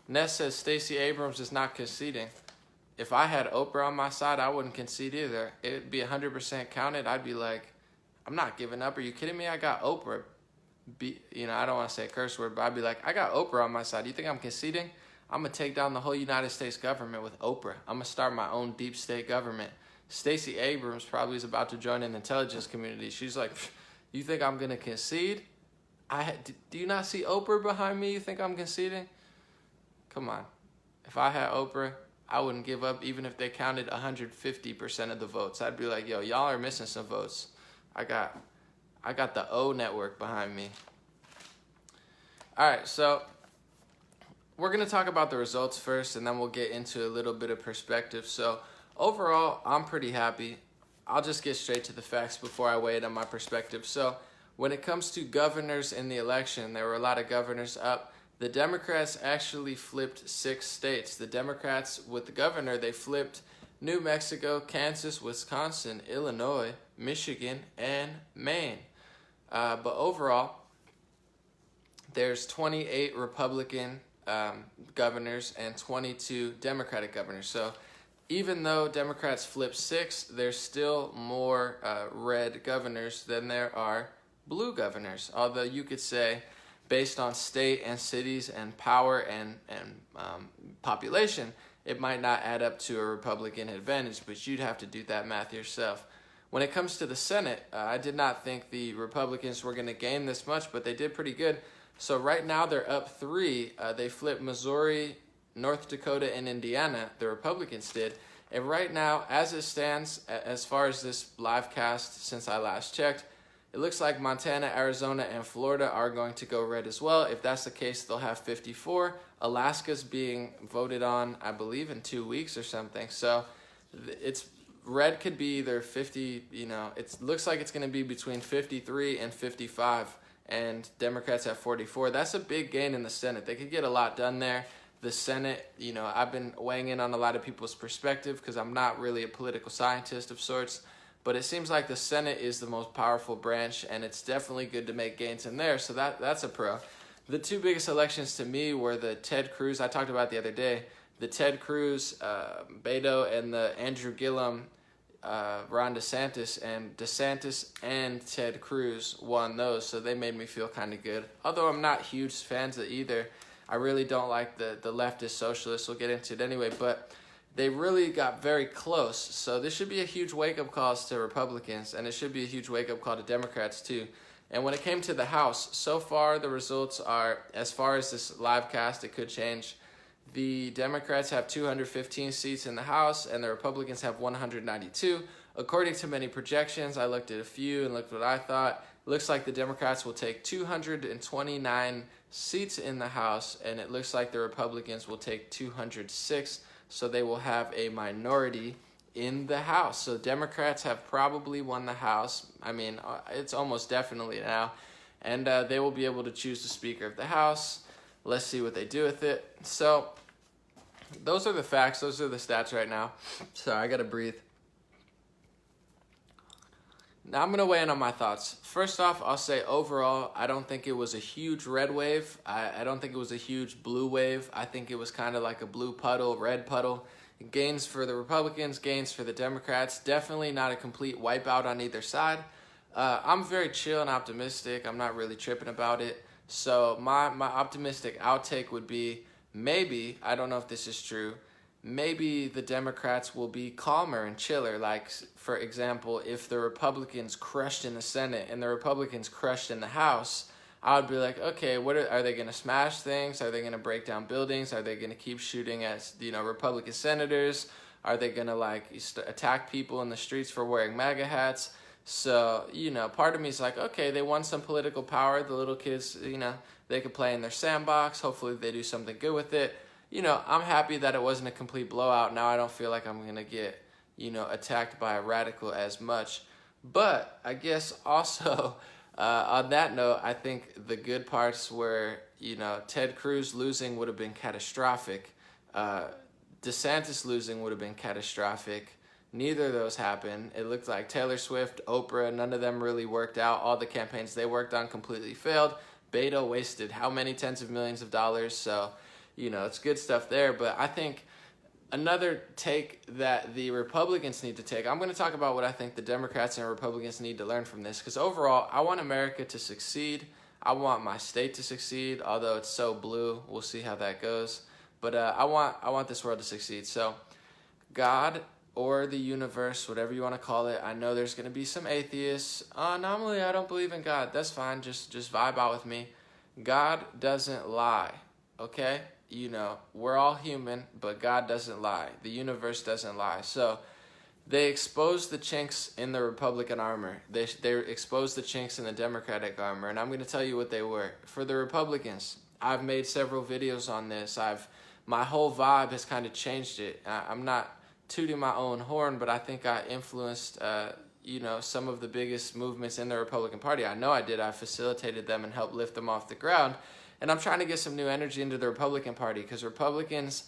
Ness says Stacey Abrams is not conceding. If I had Oprah on my side, I wouldn't concede either. It'd be 100% counted. I'd be like, I'm not giving up. Are you kidding me? I got Oprah. I don't want to say a curse word, but I'd be like, I got Oprah on my side. You think I'm conceding? I'm going to take down the whole United States government with Oprah. I'm going to start my own deep state government. Stacey Abrams probably is about to join an intelligence community. She's like, you think I'm going to concede? Do you not see Oprah behind me? You think I'm conceding? Come on. If I had Oprah, I wouldn't give up even if they counted 150% of the votes. I'd be like, yo, y'all are missing some votes. I got the O network behind me. All right, so we're going to talk about the results first, and then we'll get into a little bit of perspective. So overall, I'm pretty happy. I'll just get straight to the facts before I weigh in on my perspective. So when it comes to governors in the election, there were a lot of governors up. The Democrats actually flipped 6 states. The Democrats, with the governor, they flipped New Mexico, Kansas, Wisconsin, Illinois, Michigan, and Maine. But overall, there's 28 Republican governors and 22 Democratic governors. So even though Democrats flipped 6, there's still more red governors than there are blue governors. Although you could say, based on state and cities and power and population, it might not add up to a Republican advantage, but you'd have to do that math yourself. When it comes to the Senate, I did not think the Republicans were going to gain this much, but they did pretty good. So right now they're up 3. They flipped Missouri, North Dakota, and Indiana. The Republicans did. And right now, as it stands, as far as this live cast since I last checked, it looks like Montana, Arizona, and Florida are going to go red as well. If that's the case, they'll have 54. Alaska's being voted on, I believe, in 2 weeks or something. So it's red could be either 50, it looks like it's going to be between 53 and 55. And Democrats have 44. That's a big gain in the Senate. They could get a lot done there. The Senate, I've been weighing in on a lot of people's perspective because I'm not really a political scientist of sorts. But it seems like the Senate is the most powerful branch, and it's definitely good to make gains in there. So that's a pro. The 2 biggest elections to me were the Ted Cruz, I talked about the other day, the Ted Cruz, Beto, and the Andrew Gillum, Ron DeSantis, and DeSantis and Ted Cruz won those. So they made me feel kind of good. Although I'm not huge fans of either. I really don't like the leftist socialists. We'll get into it anyway. But they really got very close. So this should be a huge wake-up call to Republicans, and it should be a huge wake-up call to Democrats too. And when it came to the House, so far the results are, as far as this live cast, it could change. The Democrats have 215 seats in the House, and the Republicans have 192. According to many projections, I looked at a few and looked what I thought. It looks like the Democrats will take 229 seats in the House, and it looks like the Republicans will take 206. So they will have a minority in the House. So Democrats have probably won the House. I mean, it's almost definitely now. And they will be able to choose the Speaker of the House. Let's see what they do with it. So those are the facts. Those are the stats right now. Sorry, I got to breathe. Now I'm going to weigh in on my thoughts. First off, I'll say overall, I don't think it was a huge red wave. I don't think it was a huge blue wave. I think it was kind of like a blue puddle, red puddle. Gains for the Republicans, gains for the Democrats. Definitely not a complete wipeout on either side. I'm very chill and optimistic. I'm not really tripping about it. So my optimistic outtake would be maybe, I don't know if this is true, maybe the Democrats will be calmer and chiller. Like, for example, if the Republicans crushed in the Senate and the Republicans crushed in the House, I would be like, okay, are they going to smash things? Are they going to break down buildings? Are they going to keep shooting at, Republican senators? Are they going to, attack people in the streets for wearing MAGA hats? So, part of me is like, okay, they won some political power. The little kids, they could play in their sandbox. Hopefully they do something good with it. I'm happy that it wasn't a complete blowout. Now I don't feel like I'm going to get, attacked by a radical as much. But I guess also, on that note, I think the good parts were, Ted Cruz losing would have been catastrophic. DeSantis losing would have been catastrophic. Neither of those happened. It looked like Taylor Swift, Oprah, none of them really worked out. All the campaigns they worked on completely failed. Beto wasted how many tens of millions of dollars? So, it's good stuff there. But I think another take that the Republicans need to take, I'm going to talk about what I think the Democrats and Republicans need to learn from this, because overall, I want America to succeed. I want my state to succeed, although it's so blue. We'll see how that goes. But I want this world to succeed. So God or the universe, whatever you want to call it. I know there's going to be some atheists. Normally, I don't believe in God. That's fine. Just vibe out with me. God doesn't lie, okay? We're all human, but God doesn't lie. The universe doesn't lie. So they exposed the chinks in the Republican armor. They exposed the chinks in the Democratic armor, and I'm going to tell you what they were. For the Republicans, I've made several videos on this. My whole vibe has kind of changed it. I'm not tooting my own horn, but I think I influenced, some of the biggest movements in the Republican Party. I know I did. I facilitated them and helped lift them off the ground. And I'm trying to get some new energy into the Republican Party, because Republicans,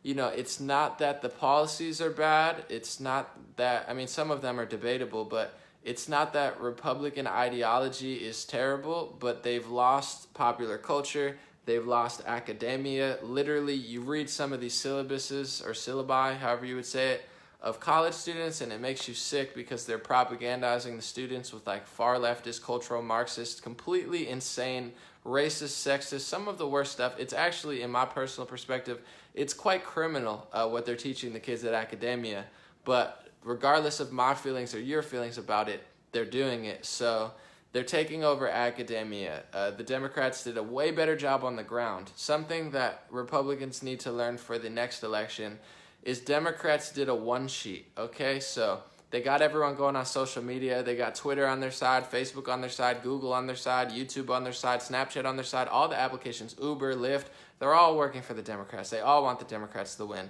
it's not that the policies are bad. It's not that, some of them are debatable, but it's not that Republican ideology is terrible, but they've lost popular culture. They've lost academia. Literally, you read some of these syllabuses or syllabi, however you would say it, of college students, and it makes you sick, because they're propagandizing the students with like far leftist, cultural Marxist, completely insane, racist, sexist, some of the worst stuff. It's actually, in my personal perspective, it's quite criminal what they're teaching the kids at academia. But regardless of my feelings or your feelings about it, they're doing it. So they're taking over academia. The Democrats did a way better job on the ground. Something that Republicans need to learn for the next election is Democrats did a one sheet, okay? So they got everyone going on social media. They got Twitter on their side, Facebook on their side, Google on their side, YouTube on their side, Snapchat on their side, all the applications, Uber, Lyft, they're all working for the Democrats. They all want the Democrats to win.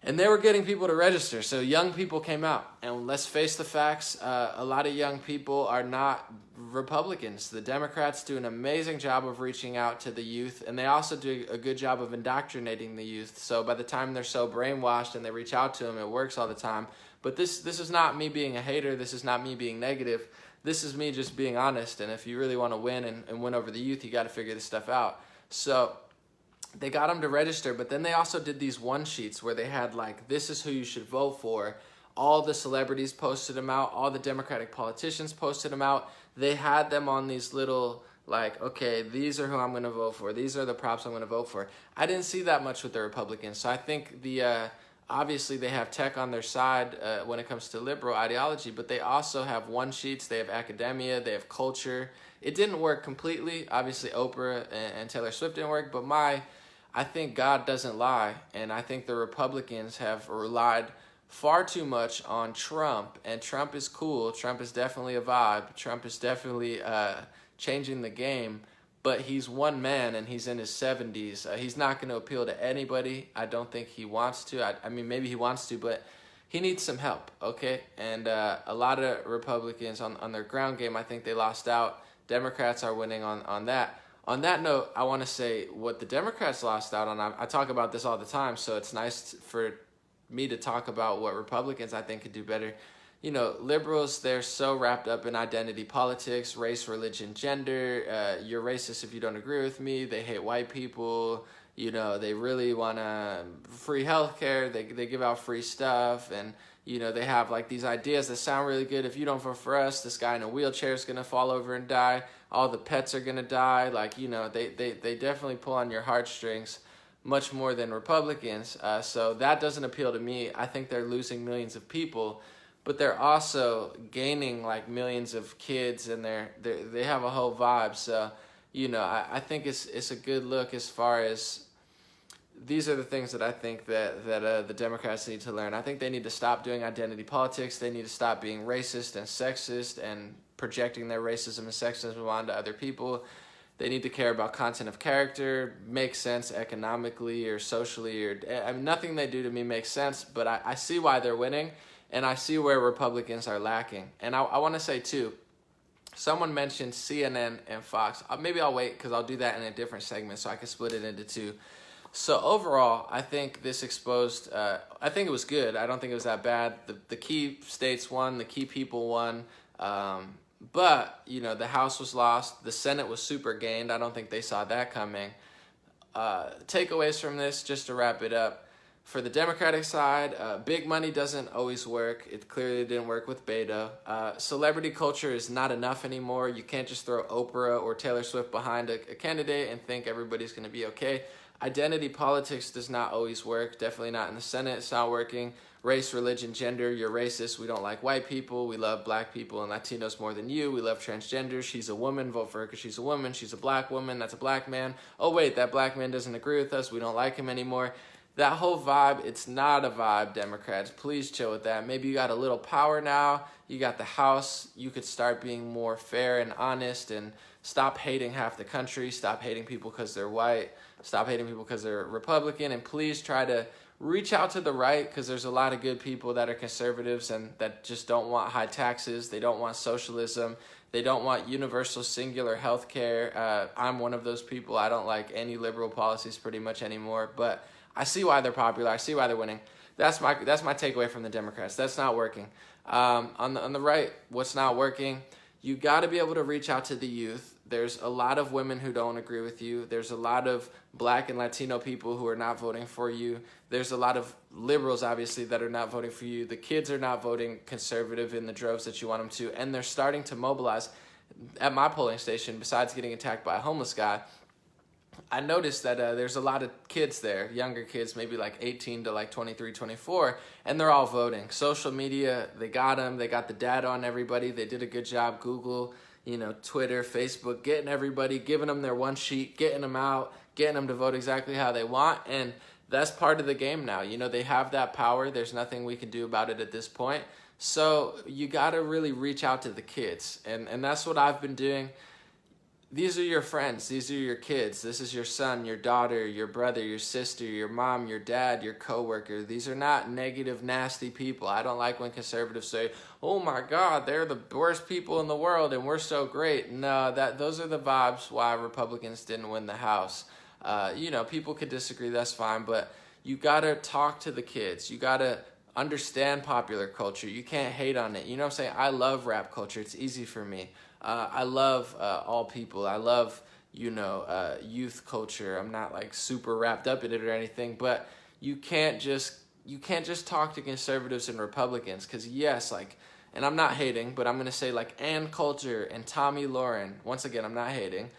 And they were getting people to register, so young people came out. And let's face the facts, a lot of young people are not Republicans. The Democrats do an amazing job of reaching out to the youth, and they also do a good job of indoctrinating the youth. So by the time they're so brainwashed and they reach out to them, it works all the time. But this is not me being a hater. This is not me being negative. This is me just being honest. And if you really want to win and win over the youth, you got to figure this stuff out. So they got them to register, but then they also did these one sheets where they had like, this is who you should vote for. All the celebrities posted them out. All the Democratic politicians posted them out. They had them on these little, like, okay, these are who I'm going to vote for. These are the props I'm going to vote for. I didn't see that much with the Republicans. So I think obviously they have tech on their side when it comes to liberal ideology, but they also have one sheets. They have academia. They have culture. It didn't work completely. Obviously Oprah and Taylor Swift didn't work, but I think God doesn't lie, and I think the Republicans have relied far too much on Trump, and Trump is cool. Trump is definitely a vibe. Trump is definitely changing the game, but he's one man, and he's in his 70s. He's not going to appeal to anybody. I don't think he wants to. I mean, maybe he wants to, but he needs some help, okay? And a lot of Republicans on their ground game, I think they lost out. Democrats are winning on that. On that note, I want to say what the Democrats lost out on. I talk about this all the time, so it's nice for me to talk about what Republicans I think could do better. Liberals, they're so wrapped up in identity politics, race, religion, gender. You're racist if you don't agree with me. They hate white people. They really want free healthcare. They give out free stuff, and they have like these ideas that sound really good. If you don't vote for us, this guy in a wheelchair is gonna fall over and die. All the pets are gonna die. Like they definitely pull on your heartstrings much more than Republicans. So that doesn't appeal to me. I think they're losing millions of people, but they're also gaining like millions of kids, and they have a whole vibe. So I think it's a good look as far as. These are the things that I think that the Democrats need to learn. I think they need to stop doing identity politics. They need to stop being racist and sexist and projecting their racism and sexism onto other people. They need to care about content of character, make sense economically or socially. Nothing they do to me makes sense, but I see why they're winning, and I see where Republicans are lacking. And I want to say, too, someone mentioned CNN and Fox. Maybe I'll wait because I'll do that in a different segment so I can split it into two. So overall, I think this exposed, I think it was good. I don't think it was that bad. The key states won, the key people won. But, the House was lost. The Senate was super gained. I don't think they saw that coming. takeaways from this, just to wrap it up. For the Democratic side, big money doesn't always work. It clearly didn't work with Beto. Celebrity culture is not enough anymore. You can't just throw Oprah or Taylor Swift behind a candidate and think everybody's going to be okay. Identity politics does not always work. Definitely not in the Senate. It's not working. Race, religion, gender, you're racist. We don't like white people. We love black people and Latinos more than you. We love transgender. She's a woman. Vote for her because she's a woman. She's a black woman. That's a black man. Oh, wait, that black man doesn't agree with us. We don't like him anymore. That whole vibe, it's not a vibe, Democrats. Please chill with that. Maybe you got a little power now. You got the House. You could start being more fair and honest and stop hating half the country. Stop hating people because they're white. Stop hating people because they're Republican. And please try to reach out to the right, because there's a lot of good people that are conservatives and that just don't want high taxes. They don't want socialism. They don't want universal singular health care. I'm one of those people. I don't like any liberal policies pretty much anymore. But I see why they're popular. I see why they're winning. That's my takeaway from the Democrats. That's not working. On the right, what's not working? You got to be able to reach out to the youth. There's a lot of women who don't agree with you. There's a lot of black and Latino people who are not voting for you. There's a lot of liberals, obviously, that are not voting for you. The kids are not voting conservative in the droves that you want them to. And they're starting to mobilize. At my polling station, besides getting attacked by a homeless guy, I noticed that there's a lot of kids there, younger kids, maybe like 18 to like 23, 24, and they're all voting. Social media, they got them. They got the data on everybody. They did a good job. Google, Twitter, Facebook, getting everybody, giving them their one sheet, getting them out, getting them to vote exactly how they want. And that's part of the game now. They have that power. There's nothing we can do about it at this point. So you got to really reach out to the kids. And that's what I've been doing. These are your friends. These are your kids. This is your son, your daughter, your brother, your sister, your mom, your dad, your coworker. These are not negative, nasty people. I don't like when conservatives say, oh my God, they're the worst people in the world and we're so great. No, those are the vibes why Republicans didn't win the House. People could disagree, that's fine, but you gotta talk to the kids. You gotta understand popular culture. You can't hate on it. You know what I'm saying? I love rap culture. It's easy for me. I love all people. I love, youth culture. I'm not like super wrapped up in it or anything, but you can't just talk to conservatives and Republicans, because yes, and I'm not hating, but I'm going to say Ann Coulter and Tommy Lauren, once again, I'm not hating.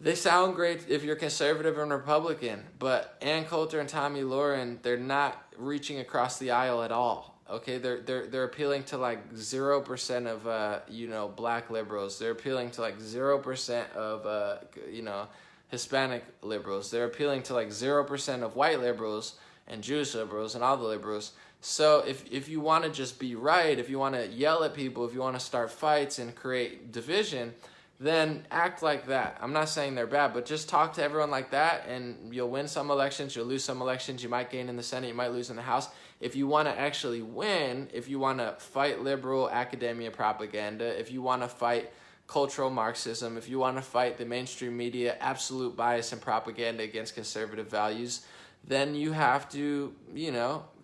They sound great if you're conservative and Republican, but Ann Coulter and Tommy Lauren, they're not reaching across the aisle at all. Okay, they're appealing to 0% of black liberals. They're appealing to 0% of Hispanic liberals. They're appealing to 0% of white liberals and Jewish liberals and all the liberals. So if you want to just be right, if you want to yell at people, if you want to start fights and create division, then act like that. I'm not saying they're bad, but just talk to everyone like that, and you'll win some elections, you'll lose some elections, you might gain in the Senate, you might lose in the House. If you want to actually win, if you want to fight liberal academia propaganda, if you want to fight cultural Marxism, if you want to fight the mainstream media absolute bias and propaganda against conservative values, then you have to,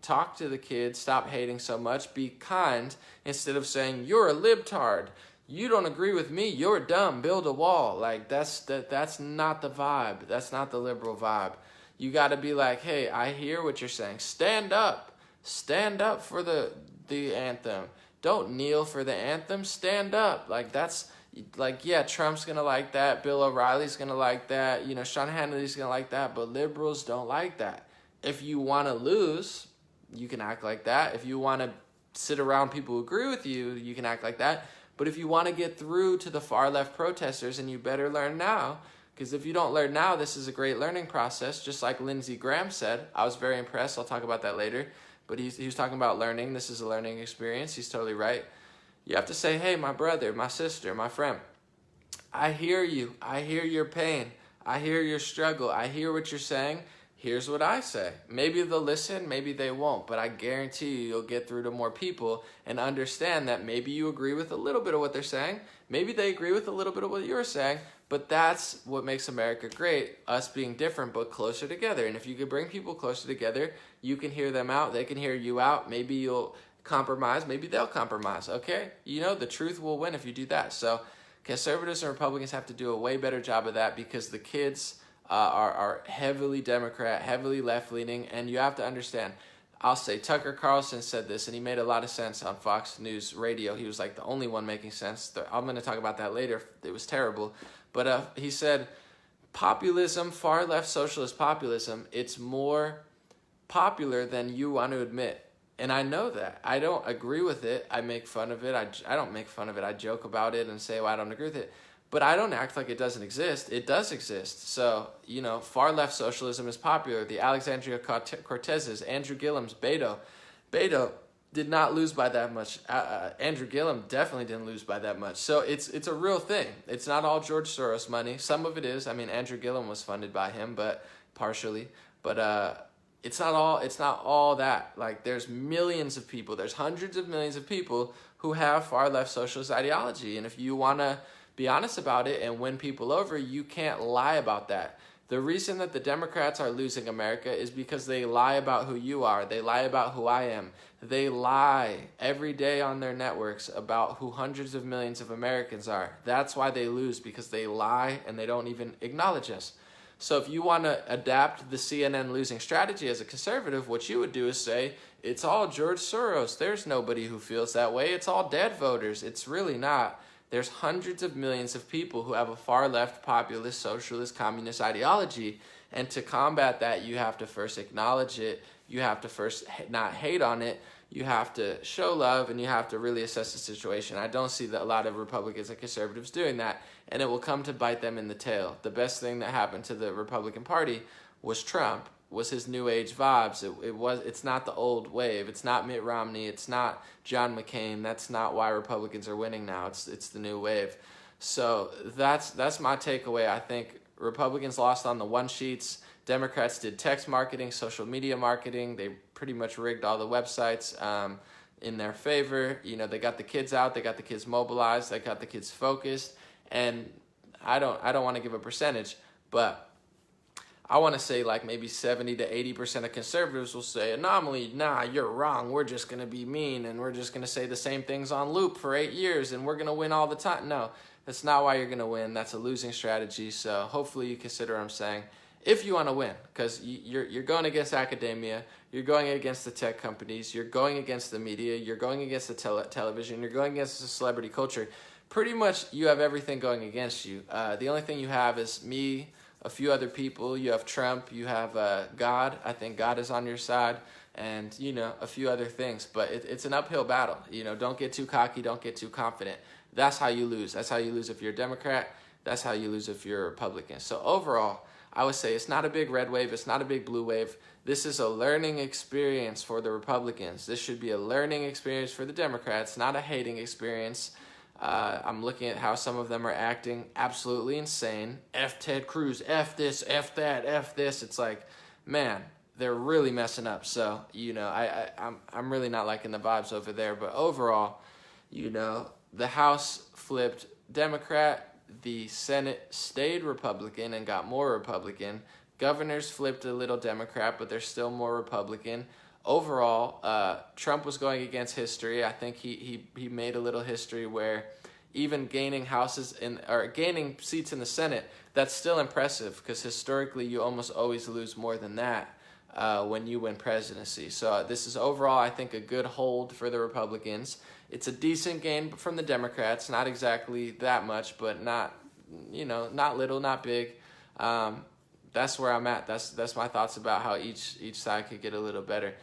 talk to the kids, stop hating so much, be kind, instead of saying, you're a libtard. You don't agree with me, you're dumb, build a wall. That's not the vibe. That's not the liberal vibe. You got to be like, hey, I hear what you're saying. Stand up. Stand up for the anthem. Don't kneel for the anthem. Stand up. Yeah, Trump's going to like that. Bill O'Reilly's going to like that. Sean Hannity's going to like that. But liberals don't like that. If you want to lose, you can act like that. If you want to sit around people who agree with you, you can act like that. But if you want to get through to the far left protesters, and you better learn now, because if you don't learn now, this is a great learning process. Just like Lindsey Graham said, I was very impressed. I'll talk about that later. But he was talking about learning. This is a learning experience. He's totally right. You have to say, hey, my brother, my sister, my friend, I hear you. I hear your pain. I hear your struggle. I hear what you're saying. Here's what I say. Maybe they'll listen, maybe they won't, but I guarantee you'll get through to more people and understand that maybe you agree with a little bit of what they're saying, maybe they agree with a little bit of what you're saying, but that's what makes America great, us being different but closer together. And if you could bring people closer together, you can hear them out, they can hear you out, maybe you'll compromise, maybe they'll compromise, okay? The truth will win if you do that. So conservatives and Republicans have to do a way better job of that, because the kids are heavily Democrat, heavily left-leaning, and you have to understand, I'll say Tucker Carlson said this, and he made a lot of sense on Fox News Radio. He was like the only one making sense. I'm going to talk about that later. It was terrible. But he said, populism, far-left socialist populism, it's more popular than you want to admit. And I know that. I don't agree with it. I make fun of it. I don't make fun of it. I joke about it and say, well, I don't agree with it. But I don't act like it doesn't exist. It does exist. So, far-left socialism is popular. The Alexandria Cortezes, Andrew Gillum's, Beto did not lose by that much. Andrew Gillum definitely didn't lose by that much. So it's a real thing. It's not all George Soros money. Some of it is. I mean, Andrew Gillum was funded by him, but partially. But it's not all that. Like, there's millions of people. There's hundreds of millions of people who have far-left socialist ideology. And if you want to be honest about it and win people over, you can't lie about that. The reason that the Democrats are losing America is because they lie about who you are. They lie about who I am. They lie every day on their networks about who hundreds of millions of Americans are. That's why they lose, because they lie and they don't even acknowledge us. So if you want to adapt the CNN losing strategy as a conservative, what you would do is say, it's all George Soros. There's nobody who feels that way. It's all dead voters. It's really not. There's hundreds of millions of people who have a far-left, populist, socialist, communist ideology. And to combat that, you have to first acknowledge it. You have to first not hate on it. You have to show love, and you have to really assess the situation. I don't see that a lot of Republicans and conservatives doing that, and it will come to bite them in the tail. The best thing that happened to the Republican Party was Trump, was his new age vibes. It's not the old wave. It's not Mitt Romney. It's not John McCain. That's not why Republicans are winning now. It's the new wave. So that's my takeaway. I think Republicans lost on the one sheets. Democrats did text marketing, social media marketing. They pretty much rigged all the websites in their favor. They got the kids out. They got the kids mobilized. They got the kids focused. And I don't want to give a percentage, but I want to say like maybe 70 to 80% of conservatives will say, anomaly, nah, you're wrong. We're just going to be mean, and we're just going to say the same things on loop for 8 years, and we're going to win all the time. No, that's not why you're going to win. That's a losing strategy. So hopefully you consider what I'm saying if you want to win, because you're going against academia, you're going against the tech companies, you're going against the media, you're going against the television, you're going against the celebrity culture. Pretty much you have everything going against you. The only thing you have is me, a few other people. You have Trump, you have God. I think God is on your side, and a few other things. But it's an uphill battle. Don't get too cocky, don't get too confident. That's how you lose. That's how you lose if you're a Democrat. That's how you lose if you're a Republican. So overall, I would say it's not a big red wave, it's not a big blue wave. This is a learning experience for the Republicans. This should be a learning experience for the Democrats, not a hating experience. I'm looking at how some of them are acting absolutely insane. F Ted Cruz, F this, F that, F this. It's like, man, they're really messing up. So, I'm really not liking the vibes over there. But overall, the House flipped Democrat. The Senate stayed Republican and got more Republican. Governors flipped a little Democrat, but they're still more Republican. Overall, Trump was going against history. I think he made a little history where even gaining gaining seats in the Senate, that's still impressive, because historically you almost always lose more than that when you win presidency. So this is overall, I think, a good hold for the Republicans. It's a decent gain from the Democrats, not exactly that much, but not little, not big. That's where I'm at. That's my thoughts about how each side could get a little better.